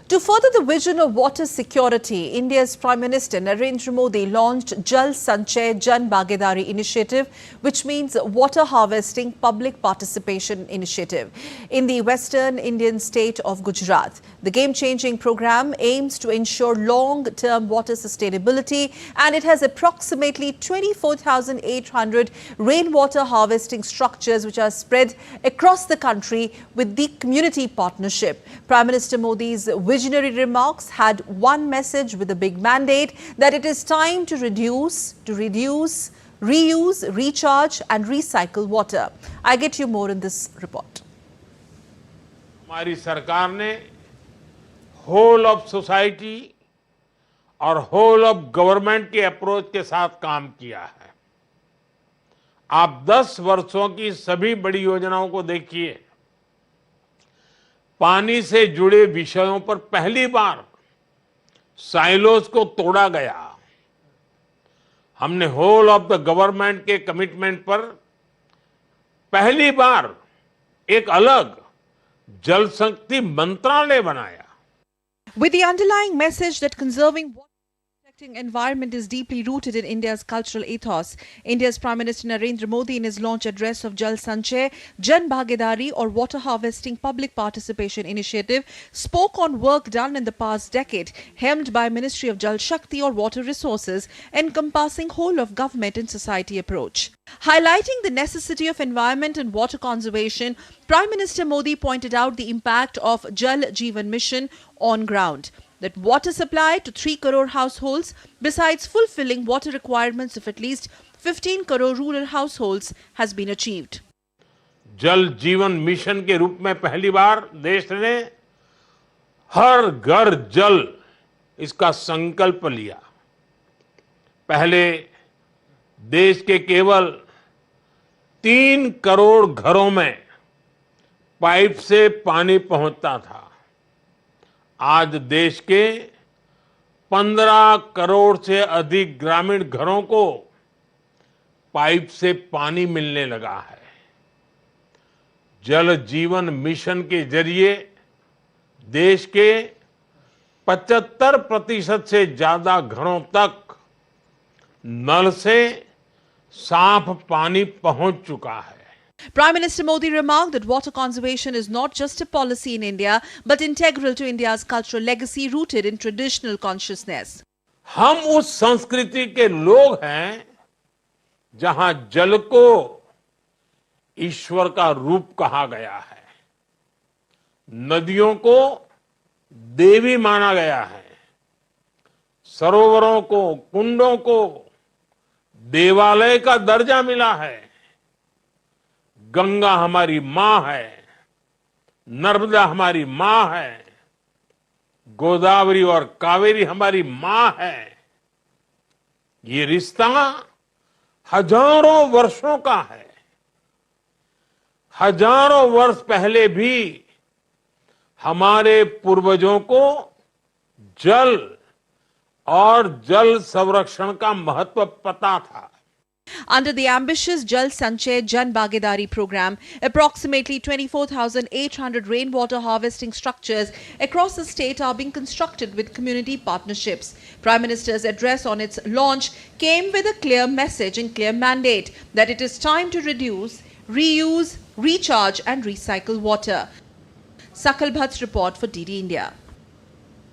To further the vision of water security, India's Prime Minister Narendra Modi launched Jal Sanchay Jan Bhagidari initiative, which means water harvesting public participation initiative in the western Indian state of Gujarat. The game-changing program aims to ensure long-term water sustainability, and it has approximately 24,800 rainwater harvesting structures which are spread across the country with the community partnership. Prime Minister Modi's visionary remarks had one message with a big mandate that it is time to reduce, reuse, recharge and recycle water. I get you more in this report. हमारी सरकार ने whole of society और whole of government के approach के साथ काम किया है। आप 10 वर्षों की सभी बड़ी योजनाओं को देखिए। पानी से जुड़े विषयों पर पहली बार साइलोज को तोड़ा गया। हमने होल ऑफ द गवर्नमेंट के कमिटमेंट पर पहली बार एक अलग जल शक्ति मंत्रालय बनाया। With the underlying message that conserving water and protecting environment is deeply rooted in India's cultural ethos, India's Prime Minister Narendra Modi in his launch address of Jal Sanchay Jan Bhagidari or water harvesting public participation initiative spoke on work done in the past decade helmed by Ministry of Jal Shakti or water resources, encompassing whole of government and society approach. Highlighting the necessity of environment and water conservation, Prime Minister Modi pointed out the impact of Jal Jeevan Mission on ground. That water supply to 3 crore households, besides fulfilling water requirements of at least 15 crore rural households, has been achieved. जल जीवन mission के रूप में पहली बार देश ने हर घर जल इसका संकल्प लिया। पहले देश के केवल 3 करोड़ घरों में पाइप से पानी पहुंचता था। आज देश के 15 करोड़ से अधिक ग्रामीण घरों को पाइप से पानी मिलने लगा है। जल जीवन मिशन के जरिए देश के 75% से ज्यादा घरों तक नल से साफ पानी पहुंच चुका है। Prime Minister Modi remarked that water conservation is not just a policy in India, but integral to India's cultural legacy rooted in traditional consciousness. हम उस संस्कृति के लोग हैं जहां जल को ईश्वर का रूप कहा गया है, नदियों को देवी माना गया है, सरोवरों को, कुंडों को देवालय का दर्जा मिला है। गंगा हमारी मां है, नर्मदा हमारी मां है, गोदावरी और कावेरी हमारी मां है। ये रिश्ता हजारों वर्षों का है। हजारों वर्ष पहले भी हमारे पूर्वजों को जल और जल संरक्षण का महत्व पता था। Under the ambitious Jal Sanchay Jan Bhagidari program, approximately 24,800 rainwater harvesting structures across the state are being constructed with community partnerships. Prime Minister's address on its launch came with a clear message and clear mandate that it is time to reduce, reuse, recharge and recycle water. Sakal Bhatt's report for DD India.